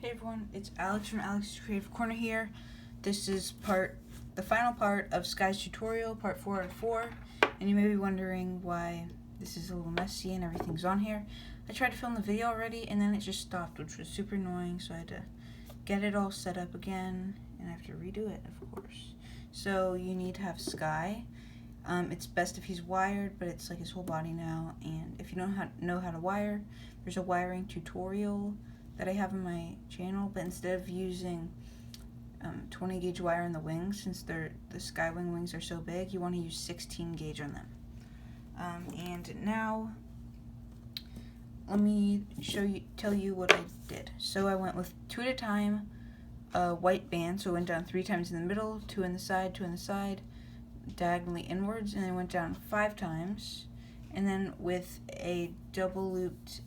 Hey everyone, it's Alex from Alex's Creative Corner here. This is the final part of Sky's tutorial, part 4 out of 4. And you may be wondering why this is a little messy and everything's on here. I tried to film the video already and then it just stopped, which was super annoying. So I had to get it all set up again and I have to redo it, of course. So you need to have Sky. It's best if he's wired, but it's like his whole body now. And if you don't know how to wire, there's a wiring tutorial that I have on my channel, but instead of using 20 gauge wire in the wings, since the SkyWing wings are so big, you want to use 16 gauge on them. And now let me tell you what I did. So I went with 2 at a time, white band, so I went down 3 times in the middle, 2 in the side, 2 in the side, diagonally inwards, and then went down 5 times, and then with a double looped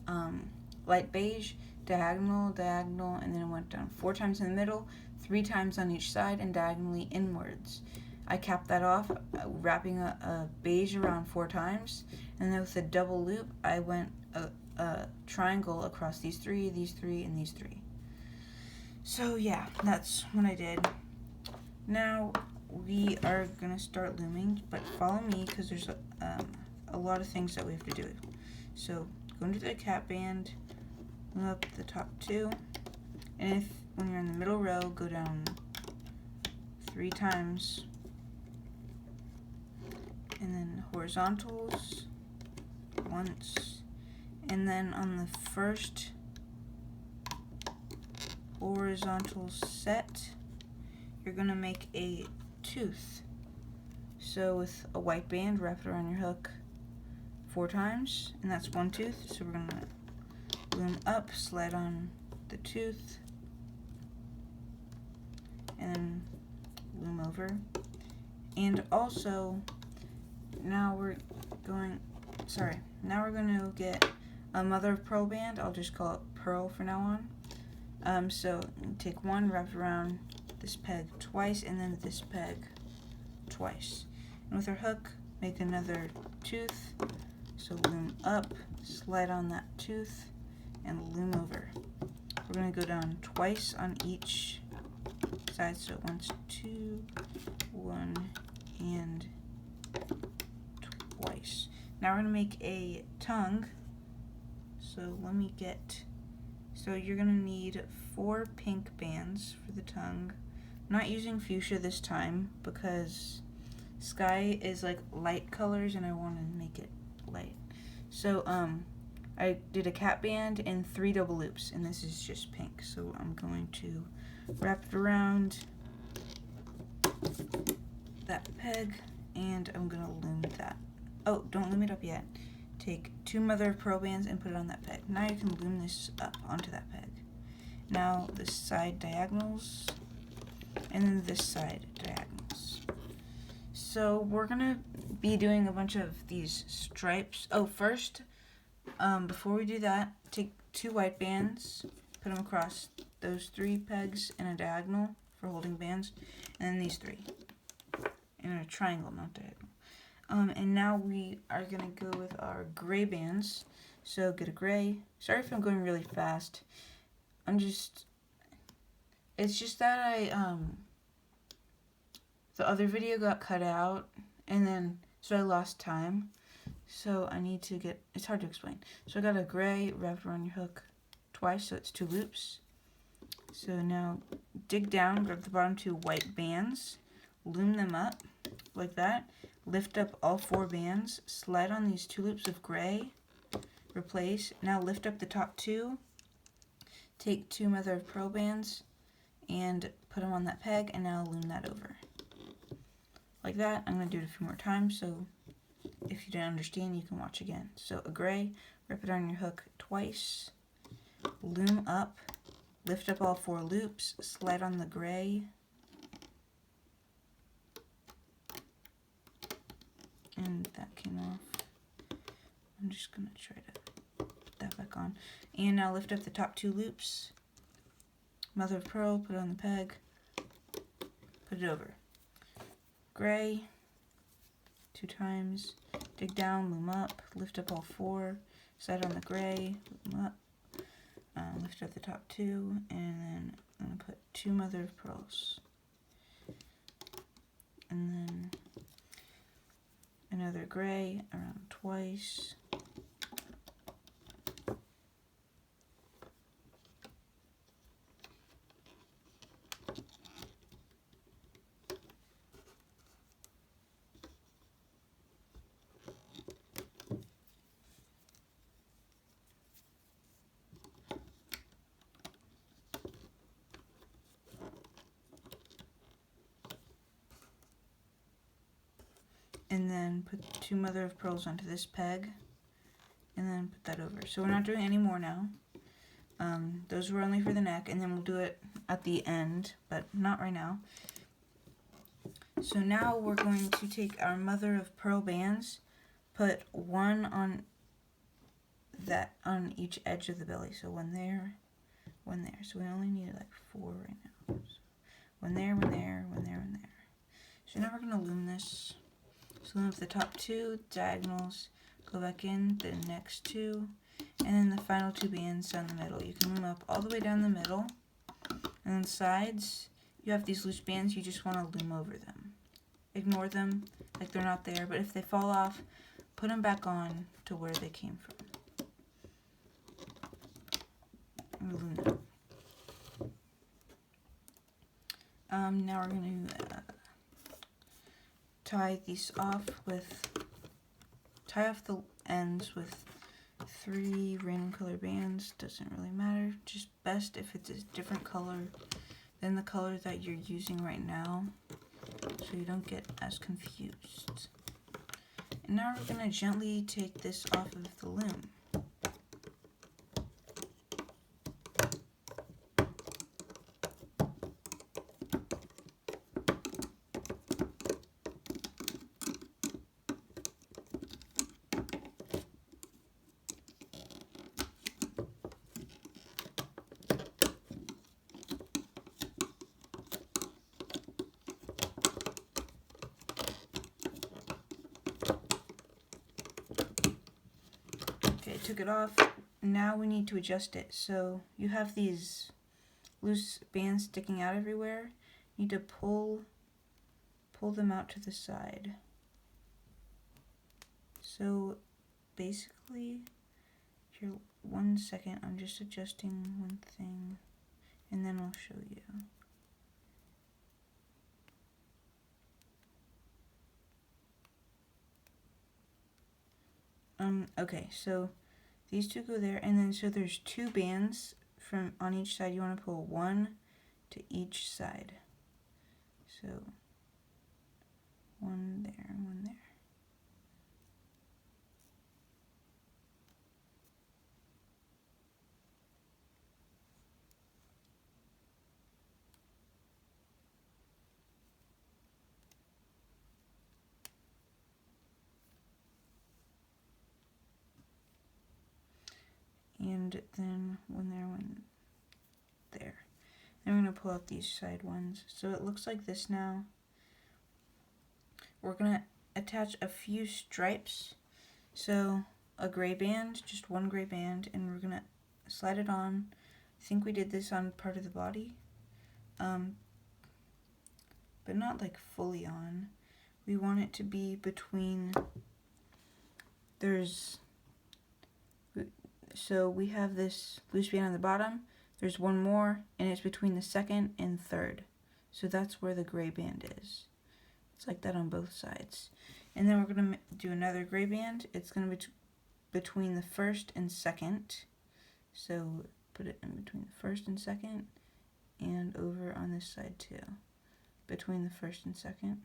light beige, diagonal, diagonal, and then it went down 4 times in the middle, 3 times on each side, and diagonally inwards. I capped that off, wrapping a beige around 4 times, and then with a double loop, I went a triangle across these 3, and these 3. So yeah, that's what I did. Now we are gonna start looming, but follow me because there's a lot of things that we have to do. So go into the cap band, loom up the top 2, and when you're in the middle row, go down 3 times, and then horizontals once, and then on the first horizontal set, you're gonna make a tooth. So with a white band, wrap it around your hook 4 times, and that's 1 tooth. So we're gonna loom up, slide on the tooth, and then loom over. And also, now we're going to get a mother of pearl band. I'll just call it pearl for now on. So take 1, wrap it around this peg twice, and then this peg twice. And with our hook, make another tooth. So loom up, slide on that tooth, and loom over. We're going to go down twice on each side, so once, 2, 1, and twice. Now we're going to make a tongue. So you're going to need 4 pink bands for the tongue. I'm not using fuchsia this time because Sky is like light colors and I want to make it light. So I did a cap band and 3 double loops, and this is just pink. So I'm going to wrap it around that peg, and I'm going to loom that. Oh, don't loom it up yet. Take 2 mother of pearl bands and put it on that peg. Now you can loom this up onto that peg. Now this side diagonals, and then this side diagonals. So we're going to be doing a bunch of these stripes. Oh, first, before we do that, take 2 white bands, put them across those 3 pegs in a diagonal for holding bands, and then these 3 in a triangle, not diagonal. And now we are going to go with our gray bands. So get a gray. Sorry if I'm going really fast. It's just that the other video got cut out, and then, so I lost time. So I need to it's hard to explain. So I got a gray wrapped around your hook twice, so it's 2 loops. So now dig down, grab the bottom 2 white bands, loom them up like that, lift up all 4 bands, slide on these 2 loops of gray, replace. Now lift up the top 2, take 2 mother of pearl bands, and put them on that peg, and now loom that over. Like that. I'm going to do it a few more times, so if you didn't understand, you can watch again. So a gray, wrap it on your hook twice, loom up, lift up all 4 loops, slide on the gray, and that came off. I'm just going to try to put that back on. And now lift up the top 2 loops, mother of pearl, put it on the peg, put it over. Gray, 2 times, dig down, loom up, lift up all 4, slide on the gray, loom up, lift up the top two, and then I'm going to put 2 mother of pearls. And then another gray around twice. And then put 2 mother of pearls onto this peg, and then put that over. So we're not doing any more now. Those were only for the neck, and then we'll do it at the end, but not right now. So now we're going to take our mother of pearl bands, put 1 on each edge of the belly. So 1 there, 1 there. So we only need like 4 right now. So 1 there, 1 there, 1 there, 1 there. So now we're going to loom this. So loom up the top 2 diagonals, go back in the next 2, and then the final 2 bands down the middle. You can loom up all the way down the middle, and then sides, you have these loose bands, you just want to loom over them. Ignore them like they're not there, but if they fall off, put them back on to where they came from. And loom them. Now we're going to tie off the ends with 3 random color bands. Doesn't really matter, just best if it's a different color than the color that you're using right now, so you don't get as confused. And now we're going to gently take this off of the loom. Okay, took it off. Now we need to adjust it. So you have these loose bands sticking out everywhere. You need to pull them out to the side. So basically, here, 1 second, I'm just adjusting one thing, and then I'll show you. Okay, so these 2 go there, and then so there's 2 bands from on each side. You want to pull 1 to each side. So 1 there, 1 there. And then 1 there, 1 there. And I'm going to pull out these side ones. So it looks like this now. We're going to attach a few stripes. So a gray band, just 1 gray band, and we're going to slide it on. I think we did this on part of the body, but not like fully on. We want it to be between, so we have this loose band on the bottom, there's 1 more, and it's between the 2nd and 3rd. So that's where the gray band is. It's like that on both sides. And then we're going to do another gray band. It's going to be between the 1st and 2nd. So put it in between the 1st and 2nd, and over on this side too, between the 1st and 2nd.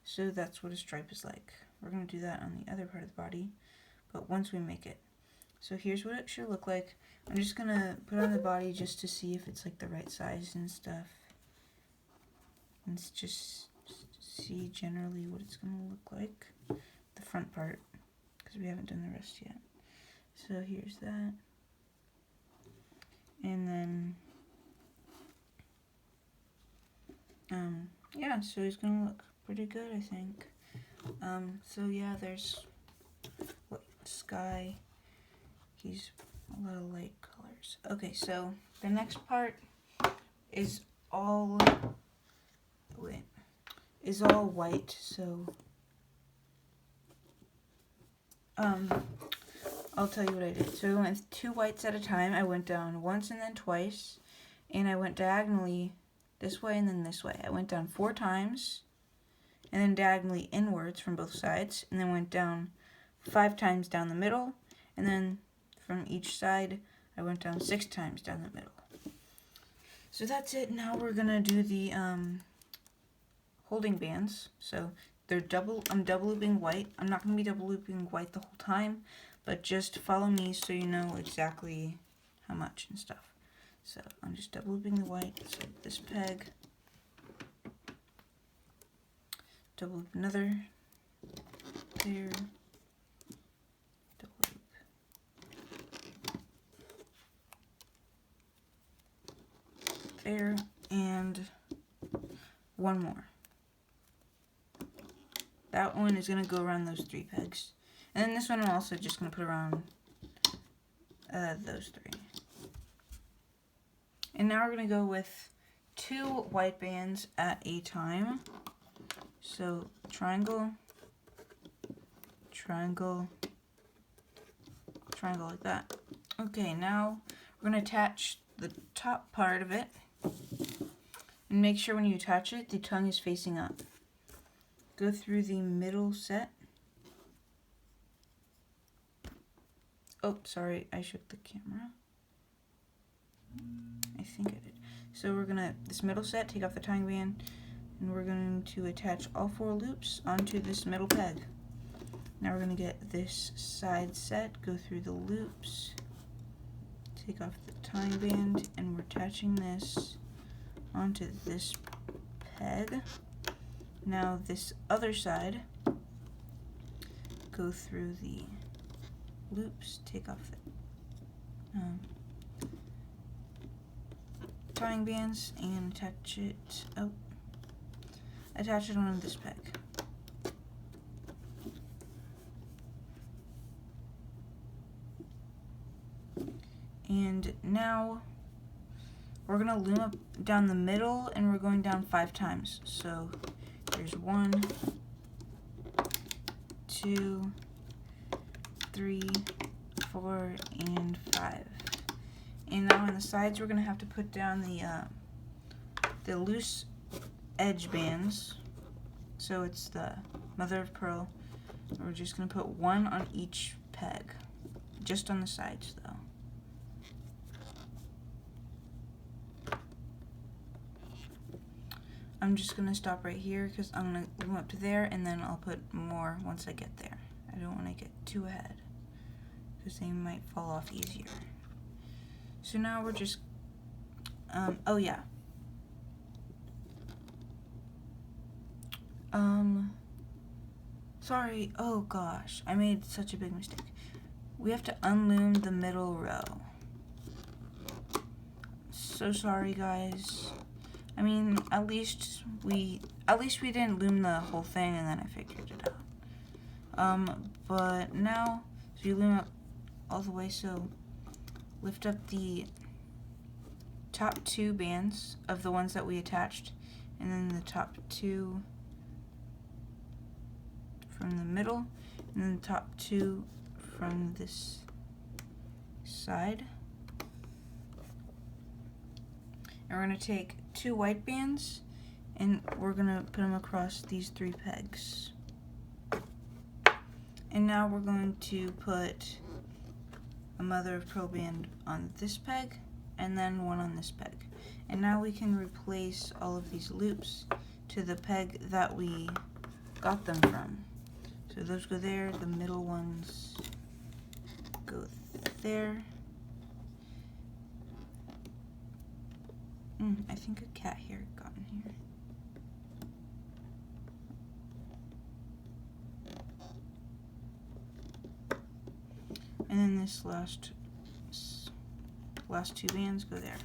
So that's what a stripe is like. We're going to do that on the other part of the body, but once we make it. So here's what it should look like. I'm just going to put it on the body just to see if it's like the right size and stuff. And just see generally what it's going to look like. The front part, because we haven't done the rest yet. So here's that. And then, yeah, so he's going to look pretty good, I think. So yeah, there's Sky. He's a little light color. colors. Okay, so the next part is all white, so I'll tell you what I did. So I went with 2 whites at a time. I went down once and then twice, and I went diagonally this way and then this way. I went down 4 times, and then diagonally inwards from both sides, and then went down 5 times down the middle, and then from each side I went down 6 times down the middle. So that's it. Now we're gonna do the holding bands. So I'm double looping white. I'm not gonna be double looping white the whole time, but just follow me so you know exactly how much and stuff. So I'm just double looping the white. So this peg, double loop another, there, double loop, there, and one more. That one is going to go around those 3 pegs. And then this one I'm also just going to put around those 3. And now we're going to go with 2 white bands at a time. So triangle, triangle, triangle like that. Okay, now we're going to attach the top part of it. And make sure when you attach it, the tongue is facing up. Go through the middle set. Oh, sorry, I shook the camera. I think I did. So we're gonna, this middle set, take off the tying band, and we're going to attach all 4 loops onto this middle peg. Now we're gonna get this side set, go through the loops, take off the tying band, and we're attaching this onto this peg. Now this other side, go through the loops, take off the tying bands, and attach it on this peg. And now we're gonna loom up down the middle, and we're going down 5 times. So there's 1, 2, 3, 4, and 5. And now on the sides, we're gonna have to put down the loose edge bands. So it's the mother of pearl. We're just gonna put 1 on each peg, just on the sides though. I'm just gonna stop right here because I'm gonna loom up to there, and then I'll put more once I get there. I don't want to get too ahead because they might fall off easier. So now we're just, oh yeah. Sorry, oh gosh, I made such a big mistake. We have to unloom the middle row. So sorry guys. I mean, at least we didn't loom the whole thing and then I figured it out. But now, so you loom up all the way, so lift up the top 2 bands of the ones that we attached, and then the top 2 from the middle, and then the top 2 from this side. And we're going to take 2 white bands, and we're going to put them across these 3 pegs. And now we're going to put a mother of pearl band on this peg, and then 1 on this peg. And now we can replace all of these loops to the peg that we got them from. So those go there, the middle ones go there. I think a cat hair got in here. And then this last 2 bands go there.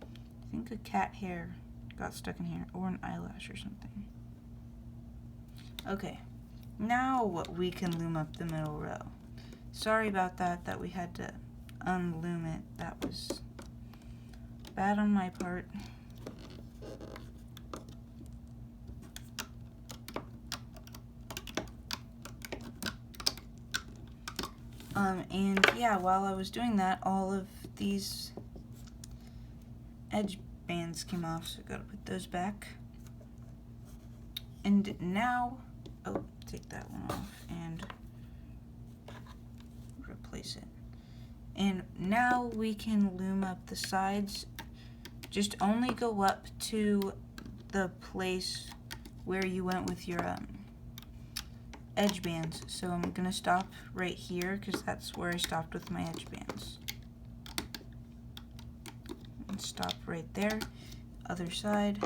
I think a cat hair got stuck in here, or an eyelash or something. Okay, now we can loom up the middle row. Sorry about that we had to unloom it. That was bad on my part. And yeah, while I was doing that, all of these edge bands came off, so I gotta put those back. And now, oh, take that one off and replace it. And now we can loom up the sides. Just only go up to the place where you went with your edge bands. So I'm gonna stop right here because that's where I stopped with my edge bands. And stop right there. Other side.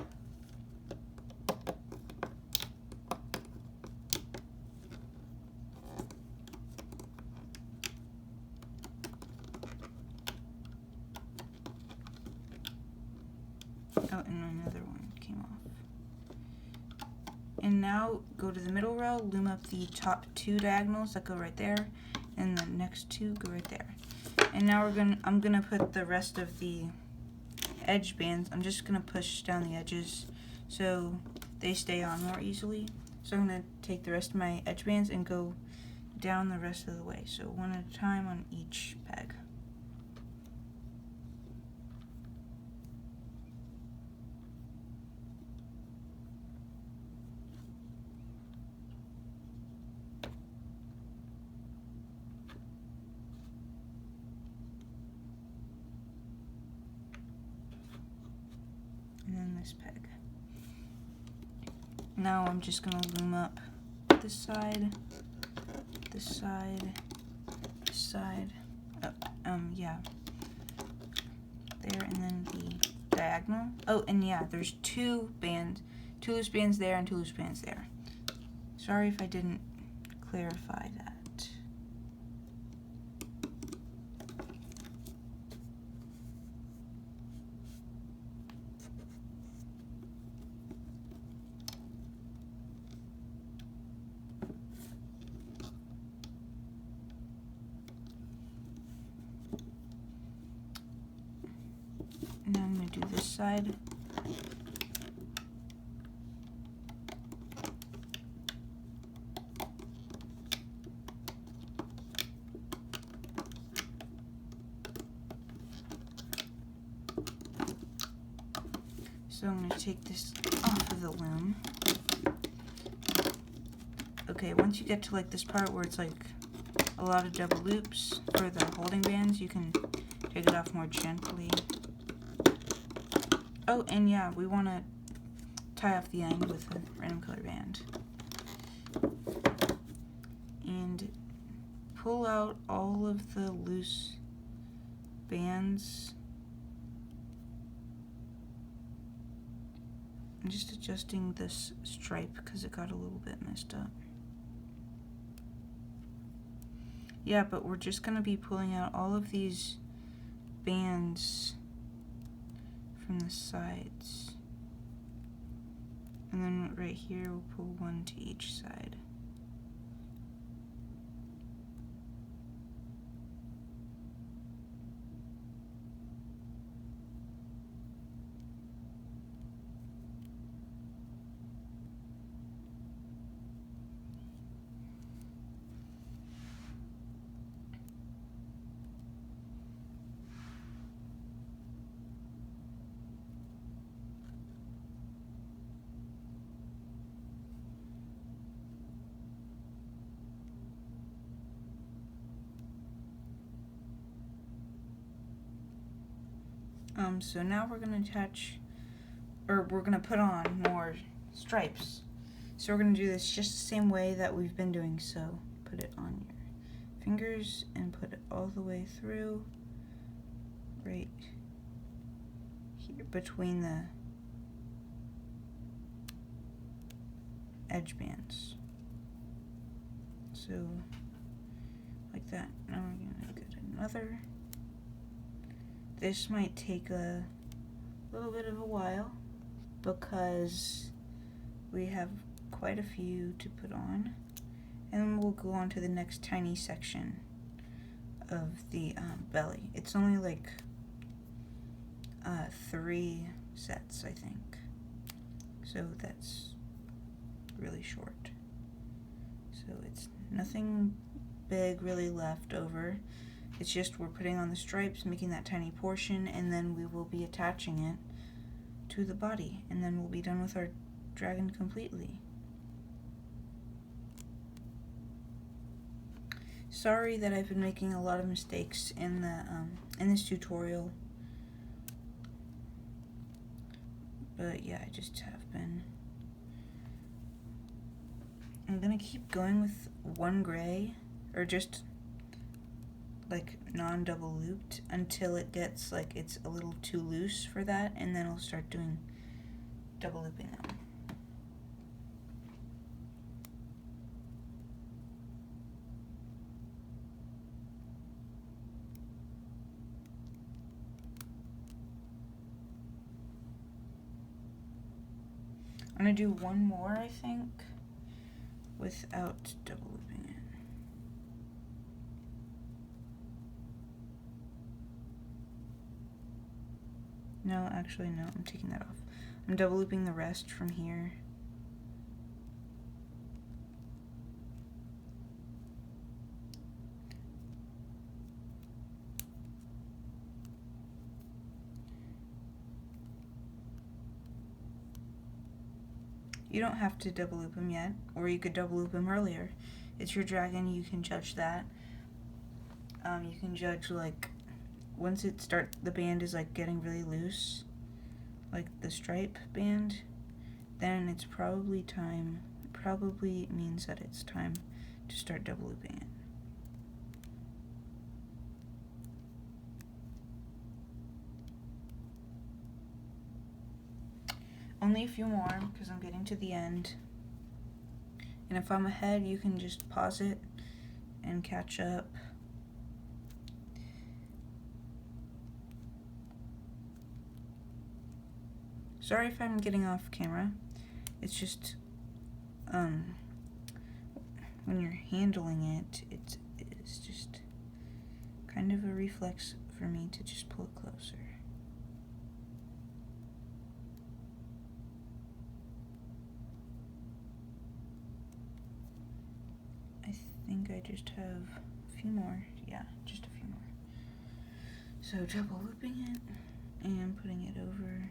Oh, and another one came off. And now go to the middle row, loom up the top two diagonals that go right there, and the next two go right there. And now I'm gonna put the rest of the edge bands. I'm just gonna push down the edges so they stay on more easily. So I'm gonna take the rest of my edge bands and go down the rest of the way. So one at a time on each peg. And then this peg. Now I'm just gonna loom up this side, this side, this side, yeah, there, and then the diagonal. Oh, and yeah, there's two loose bands there and two loose bands there. Sorry if I didn't clarify that. Now I'm going to do this side. So I'm going to take this off of the loom. Okay, once you get to like this part where it's like a lot of double loops for the holding bands, you can take it off more gently. Oh, and yeah, we want to tie off the end with a random color band. And pull out all of the loose bands. I'm just adjusting this stripe because it got a little bit messed up. Yeah, but we're just going to be pulling out all of these bands from the sides. And then right here we'll pull one to each side. So now we're going to attach, or we're going to put on more stripes. So we're going to do this just the same way that we've been doing. So put it on your fingers and put it all the way through, right here between the edge bands. So like that. Now we're going to get another. This might take a little bit of a while because we have quite a few to put on. And then we'll go on to the next tiny section of the belly. It's only like 3 sets, I think. So that's really short. So it's nothing big really left over. It's just we're putting on the stripes, making that tiny portion, and then we will be attaching it to the body, and then we'll be done with our dragon completely. Sorry that I've been making a lot of mistakes in the in this tutorial, but yeah, I just have been. I'm gonna keep going with one gray, or just like non-double looped, until it gets like it's a little too loose for that, and then I'll start doing double looping them. I'm gonna do one more, I think, without double looping it. No, actually no, I'm taking that off. I'm double looping the rest from here. You don't have to double loop them yet, or you could double loop them earlier. It's your dragon, you can judge that. You can judge, like, once the band is like getting really loose, like the stripe band, then it's probably means that it's time to start double looping it. Only a few more, because I'm getting to the end. And if I'm ahead, you can just pause it and catch up. Sorry if I'm getting off camera. It's just, when you're handling it, it's just kind of a reflex for me to just pull it closer. I think I just have a few more. Yeah, just a few more. So double looping it and putting it over.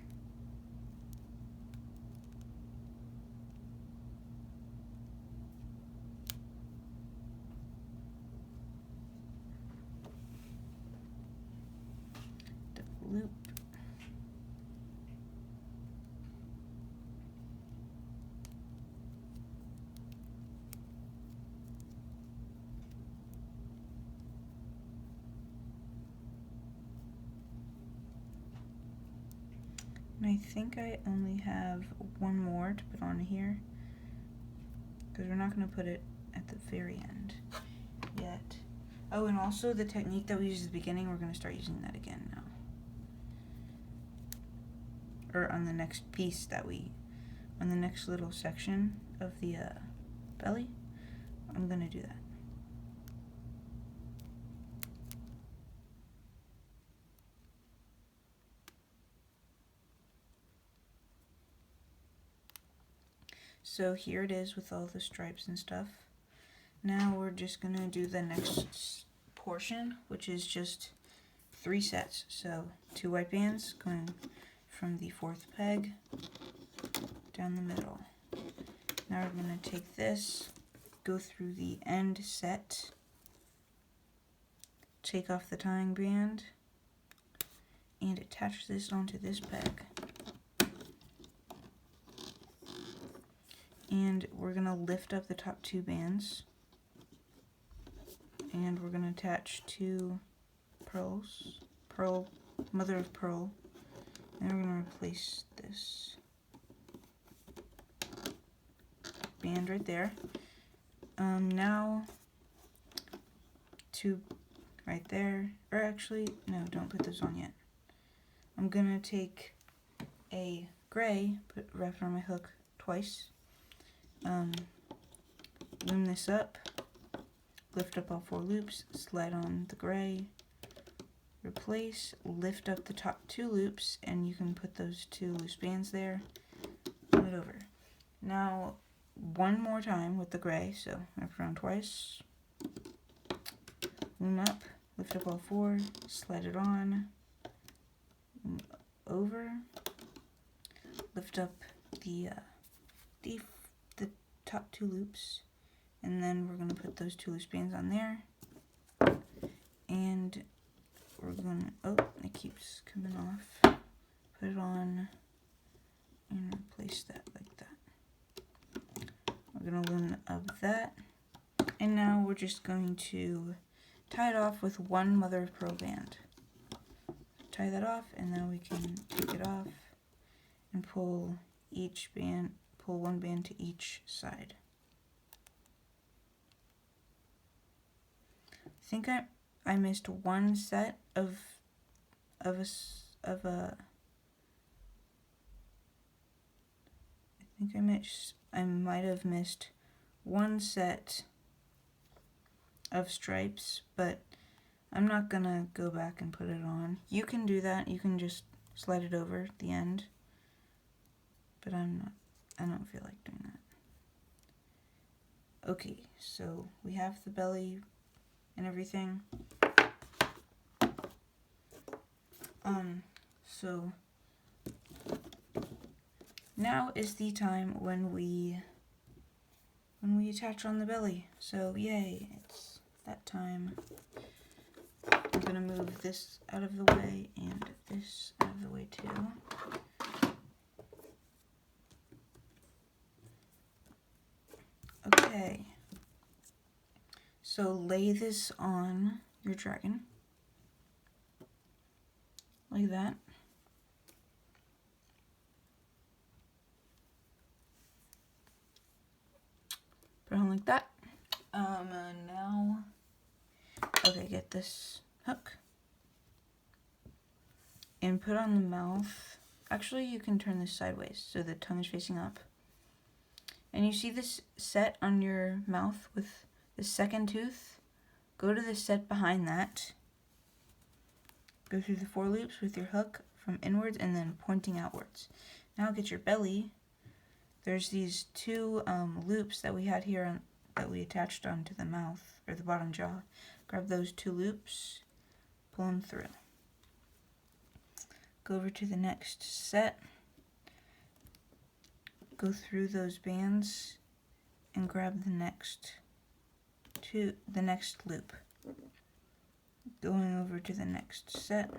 Double loop. And I think I only have one more to put on here, because we're not going to put it at the very end yet. Oh, and also the technique that we used at the beginning, we're going to start using that again now. Or on the next piece on the next little section of the belly, I'm going to do that. So here it is with all the stripes and stuff. Now we're just gonna do the next portion, which is just 3 sets. So 2 white bands going from the 4th peg down the middle. Now we're gonna take this, go through the end set, take off the tying band, and attach this onto this peg. And we're going to lift up the top 2 bands, and we're going to attach 2 mother of pearl, and we're going to replace this band right there. Now 2 right there, or actually, no, don't put those on yet. I'm going to take a gray, wrap it on my hook twice, loom this up, lift up all 4 loops, slide on the gray, replace, lift up the top 2 loops, and you can put those 2 loose bands there, put it over. Now, one more time with the gray, so wrap around twice, loom up, lift up all 4, slide it on, over, lift up the top 2 loops, and then we're going to put those 2 loose bands on there, and we're going to, oh, it keeps coming off, put it on, and replace that like that. We're going to loom up that, and now we're just going to tie it off with 1 mother of pearl band. Tie that off, and then we can take it off and pull each band, pull 1 band to each side. I think I missed 1 set of I think I might have missed 1 set of stripes, but I'm not gonna go back and put it on. You can do that, you can just slide it over at the end, but I don't feel like doing that. Okay, so we have the belly and everything. So now is the time when we attach on the belly. So yay, it's that time. I'm gonna move this out of the way and this out of the way too. Okay, so lay this on your dragon like that. Put it on like that. Now, okay, get this hook and put on the mouth. Actually, you can turn this sideways so the tongue is facing up. And you see this set on your mouth with the second tooth? Go to the set behind that. Go through the 4 loops with your hook from inwards and then pointing outwards. Now get your belly. There's these 2 loops that we had here that we attached onto the mouth, or the bottom jaw. Grab those 2 loops, pull them through. Go over to the next set. Go through those bands and grab the next loop. Going over to the next set.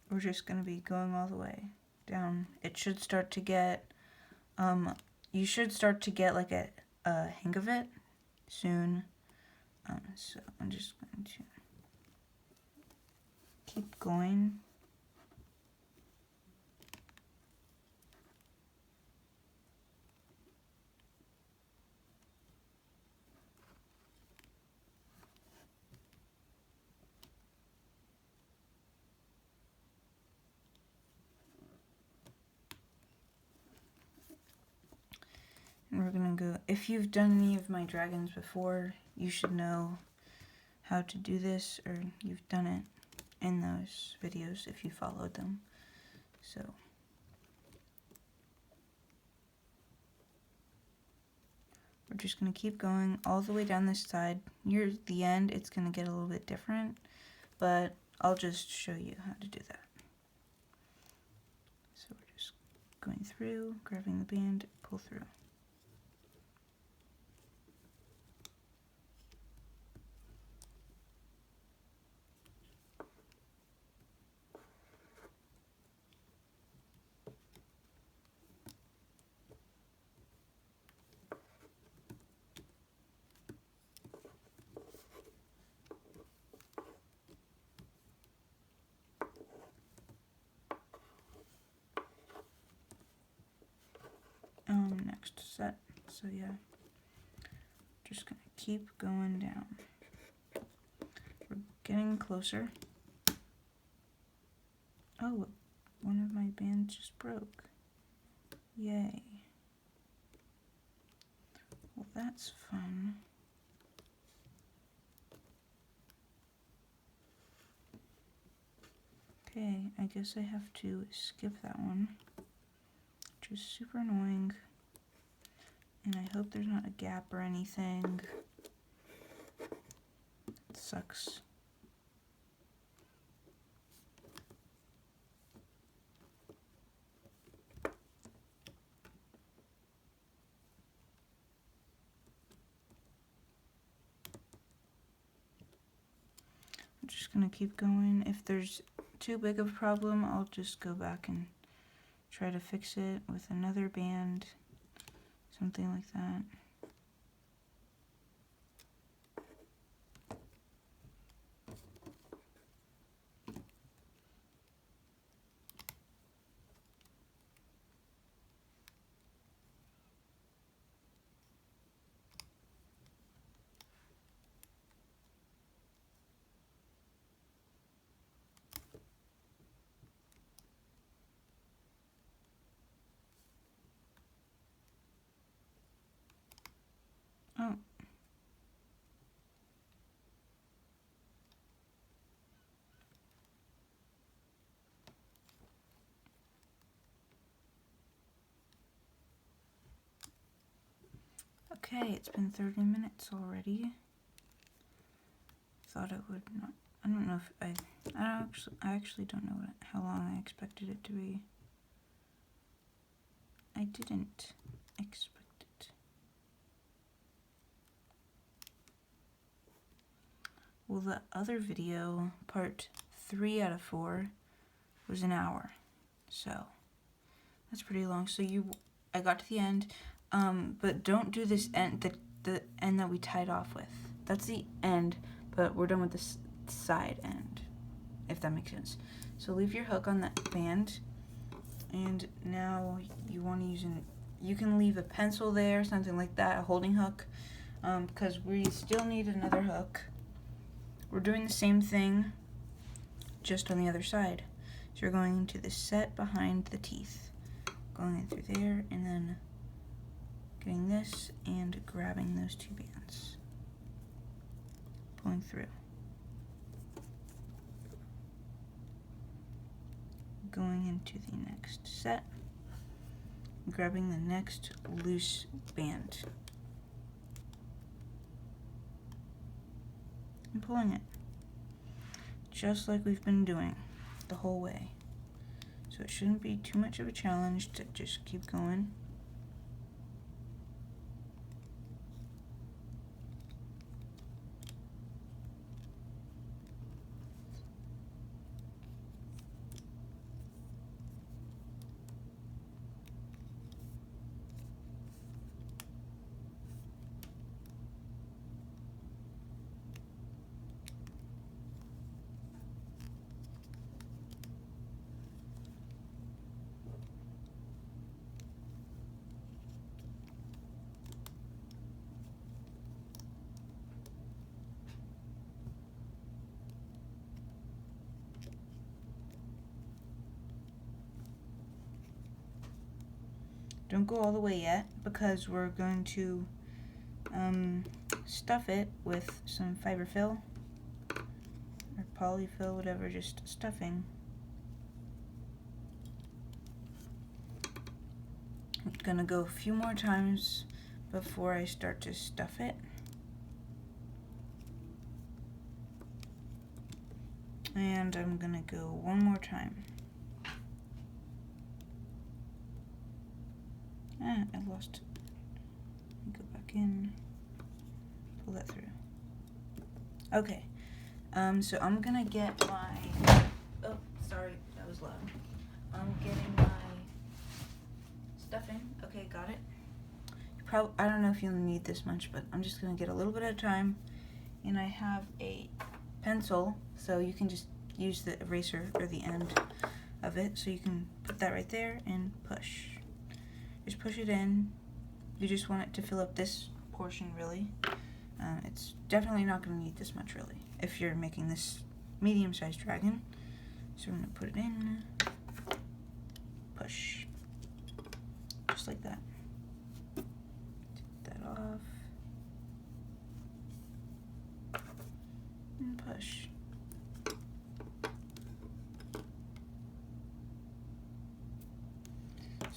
We're just going to be going all the way down. It should start to get, you should start to get like a hang of it soon. So I'm just going to keep going. And we're gonna go, if you've done any of my dragons before, you should know how to do this, or you've done it in those videos if you followed them. So we're just gonna keep going all the way down this side. Near the end, it's gonna get a little bit different, but I'll just show you how to do that. So we're just going through, grabbing the band, pull through. set. So yeah, just gonna keep going down. We're getting closer. Oh, one of my bands just broke. Yay. Well, that's fun. Okay, I guess I have to skip that one, which is super annoying. And I hope there's not a gap or anything. It sucks. I'm just gonna keep going. If there's too big of a problem, I'll just go back and try to fix it with another band, something like that. Oh. Okay, it's been 30 minutes already. Thought it would not. I don't know if I actually don't know how long I expected it to be. I didn't expect it. Well, the other video, part 3 out of 4, was an hour. So that's pretty long. So I got to the end, but don't do this end, the end that we tied off with. That's the end, but we're done with this side end, if that makes sense. So leave your hook on that band, and now you want to use you can leave a pencil there, something like that, a holding hook, because we still need another hook. We're doing the same thing, just on the other side. So you're going into the set behind the teeth, going in through there, and then getting this and grabbing those two bands, pulling through, going into the next set, grabbing the next loose band, and pulling it, just like we've been doing the whole way. So it shouldn't be too much of a challenge to just keep going. Don't go all the way yet, because we're going to stuff it with some fiberfill or polyfill, whatever, just stuffing. I'm gonna go a few more times before I start to stuff it. And I'm gonna go one more time. I lost it. Go back in, pull that through. Okay, so I'm gonna get my, oh, sorry, that was loud. I'm getting my stuffing. Okay, got it. I don't know if you'll need this much, but I'm just gonna get a little bit at a time. And I have a pencil, so you can just use the eraser or the end of it. So you can put that right there and push. Just push it in You just want it to fill up this portion really. It's definitely not going to need this much really if you're making this medium-sized dragon. So I'm going to put it in, push, just like that. Take that off, and push.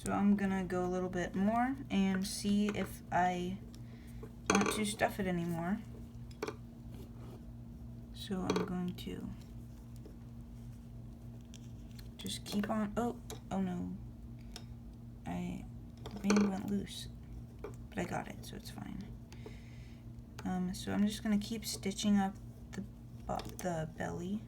So I'm going to go a little bit more and see if I want to stuff it anymore. So I'm going to just keep on, oh no, the band went loose, but I got it, so it's fine. So I'm just going to keep stitching up the belly.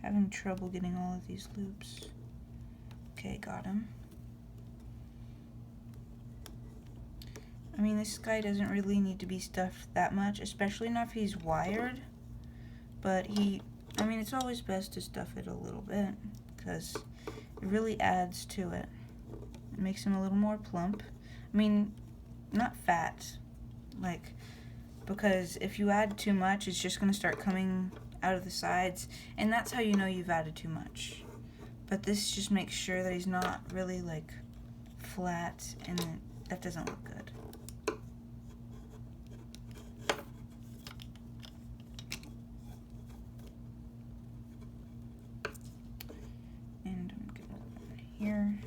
Having trouble getting all of these loops. Okay, got him. I mean, this guy doesn't really need to be stuffed that much, especially not if he's wired. But I mean, it's always best to stuff it a little bit, because it really adds to it. It makes him a little more plump. I mean, not fat, like, because if you add too much, it's just going to start coming out of the sides, and that's how you know you've added too much. But this just makes sure that he's not really like flat, and that doesn't look good. And I'm gonna go here.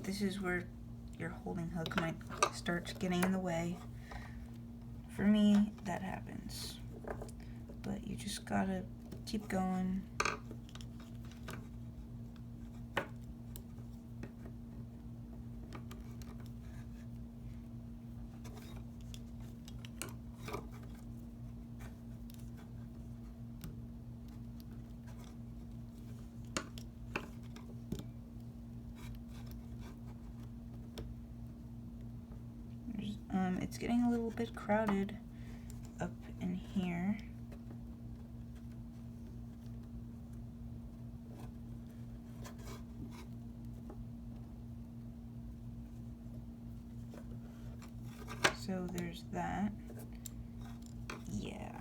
This is where your holding hook might start getting in the way. For me, that happens. But you just gotta keep going. It's getting a little bit crowded up in here. So there's that. Yeah.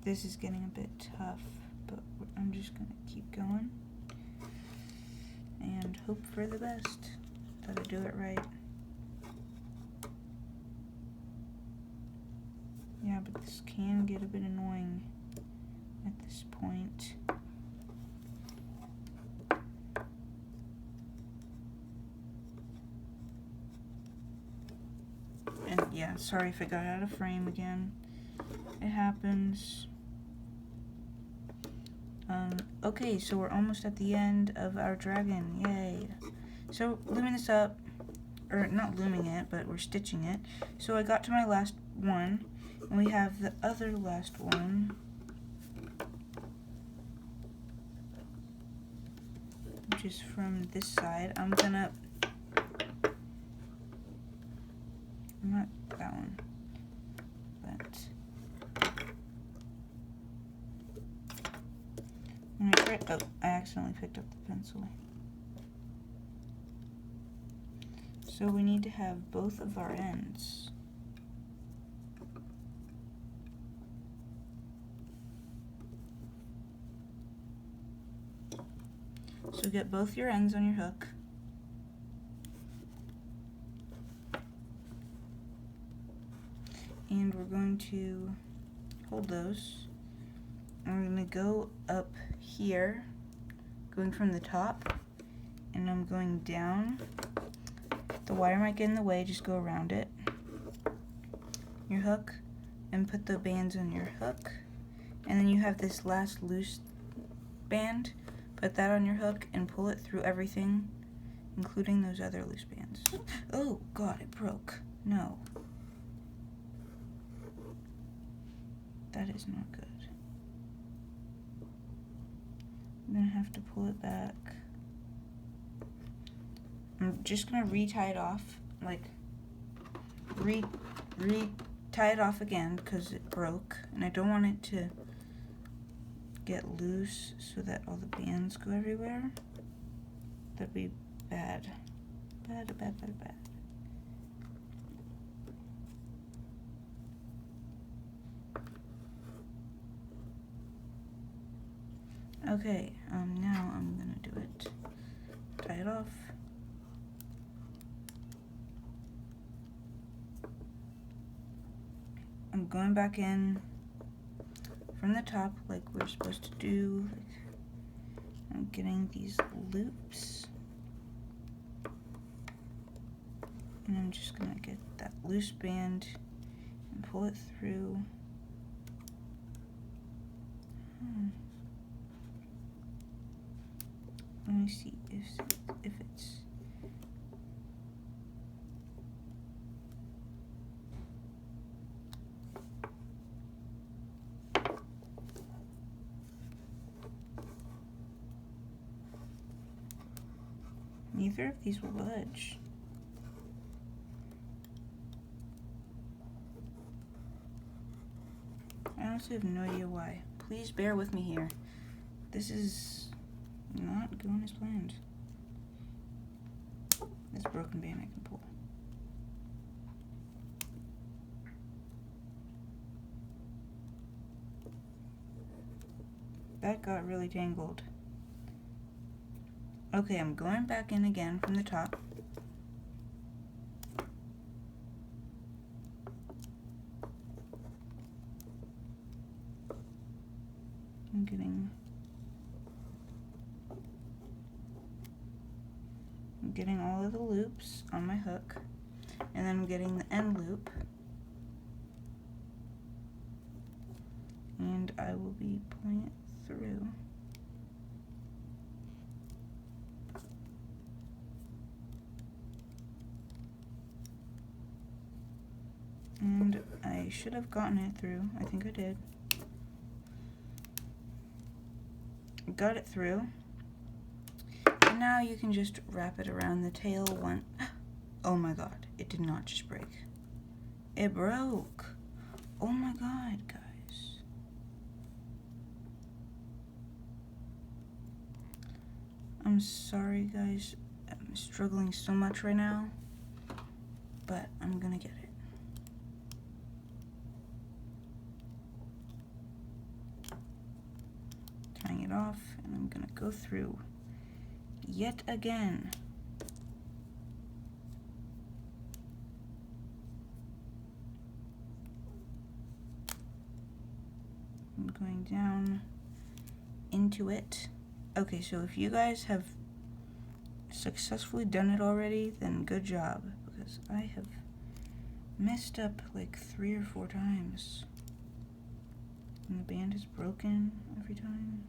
This is getting a bit tough, but I'm just gonna keep going and hope for the best that I do it right. Yeah, but this can get a bit annoying at this point. And yeah, sorry if it got out of frame again. It happens. Okay, so we're almost at the end of our dragon. Yay. So, looming this up, or not looming it, but we're stitching it. So I got to my last one, and we have the other last one, which is from this side. Not that one, but when I tried, oh, I accidentally picked up the pencil. So we need to have both of our ends. So get both your ends on your hook. And we're going to hold those. And we're going to go up here, going from the top, and I'm going down. The wire might get in the way, just go around it. Your hook, and put the bands on your hook. And then you have this last loose band. Put that on your hook and pull it through everything, including those other loose bands. Oh God, it broke. No. That is not good. I'm gonna have to pull it back. I'm just gonna re-tie it off, like re-tie it off again because it broke, and I don't want it to get loose so that all the bands go everywhere. That'd be bad. Bad. Okay, now I'm gonna do it. Tie it off. I'm going back in from the top like we're supposed to do. I'm getting these loops. And I'm just gonna get that loose band and pull it through. Let me see if it's neither of these will budge. I honestly have no idea why. Please bear with me here. This is not going as planned. This broken band I can pull. That got really tangled. Okay, I'm going back in again from the top. I'm getting all of the loops on my hook, and then I'm getting the end loop, and I will be pulling it through. And I should have gotten it through. I think I did. Got it through. And now you can just wrap it around the tail one. Oh my god, it did not just break. It broke. Oh my god, guys. I'm sorry, guys. I'm struggling so much right now. But I'm gonna get it. Tying it off, and I'm gonna go through yet again. I'm going down into it. Okay, so if you guys have successfully done it already, then good job, because I have messed up like 3 or 4 times. And the band is broken every time.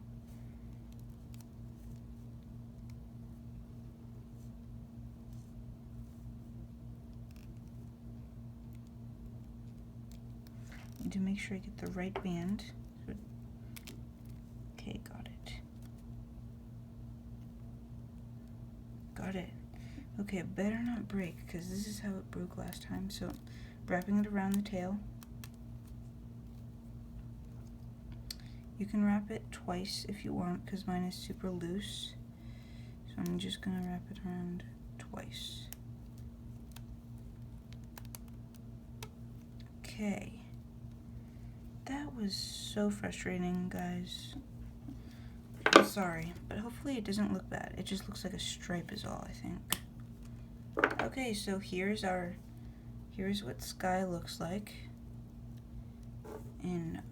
Need to make sure I get the right band. Okay, got it. Got it. Okay, it better not break, because this is how it broke last time. So, wrapping it around the tail. You can wrap it twice if you want, because mine is super loose. So I'm just going to wrap it around twice. Okay. That was so frustrating, guys. I'm sorry, but hopefully it doesn't look bad. It just looks like a stripe is all, I think. Okay, so here's what Sky looks like. And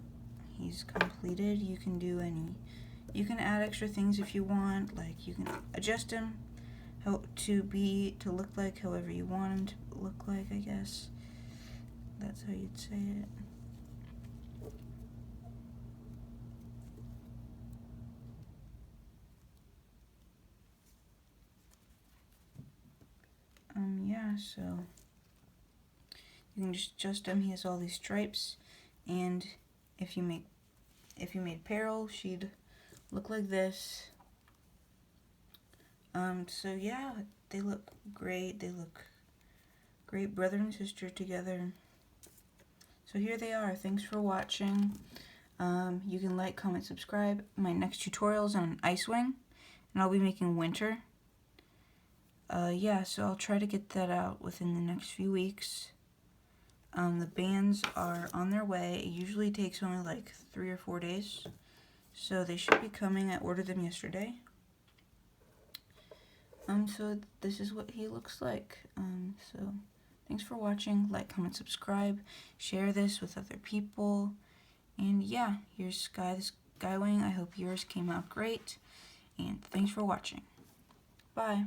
he's completed. You can add extra things if you want, like you can adjust him to look like however you want him to look like, I guess. That's how you'd say it. Yeah, so you can just adjust him. He has all these stripes, and if you made Peril, she'd look like this. So yeah, they look great. They look great, brother and sister together. So here they are. Thanks for watching. You can like, comment, subscribe. My next tutorial is on SkyWing, and I'll be making winter. Yeah, so I'll try to get that out within the next few weeks. The bands are on their way. It usually takes only like 3 or 4 days. So they should be coming. I ordered them yesterday. So this is what he looks like. So thanks for watching. Like, comment, subscribe. Share this with other people. And yeah, here's the SkyWing. I hope yours came out great. And thanks for watching. Bye.